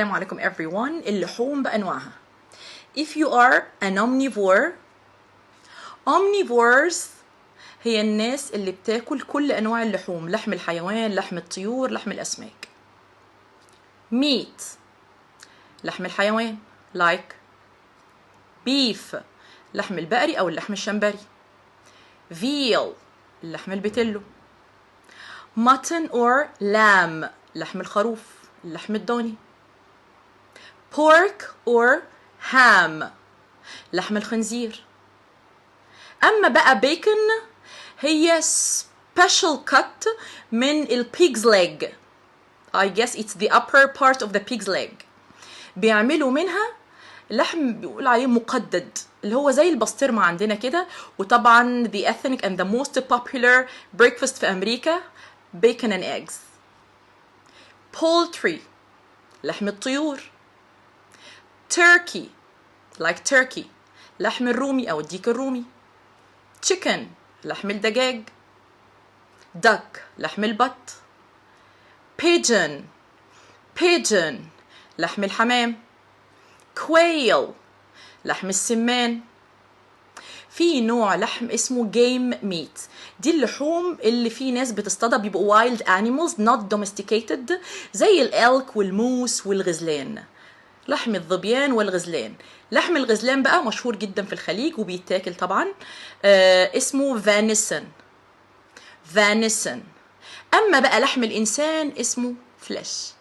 السلام عليكم everyone. اللحوم بأنواعها. If you are an omnivore, omnivores هي الناس اللي بتاكل كل أنواع اللحوم، لحم الحيوان، لحم الطيور، لحم الأسماك. meat لحم الحيوان like beef لحم البقري أو اللحم الشمبري. veal اللحم البتلو. mutton or lamb لحم الخروف، اللحم الضاني. pork or ham لحم الخنزير. أما بقى bacon هي special cut من pig's leg. I guess it's the upper part of the pig's leg. بيعملوا منها لحم بيقول عليه مقدد اللي هو زي البسطرمة عندنا كده. وطبعا the ethnic and the most popular breakfast في أمريكا bacon and eggs. poultry لحم الطيور. turkey like turkey لحم الرومي أو الديك الرومي. chicken لحم الدجاج. duck لحم البط. pigeon لحم الحمام. quail لحم السمان. في نوع لحم اسمه game meat، دي اللحوم اللي في ناس بتصطادها بيبقوا wild animals not domesticated زي الالك والموس والغزلان. لحم الظبيان والغزلان. لحم الغزلان بقى مشهور جدا في الخليج وبيتاكل طبعا، اسمه venison. أما بقى لحم الإنسان اسمه flesh.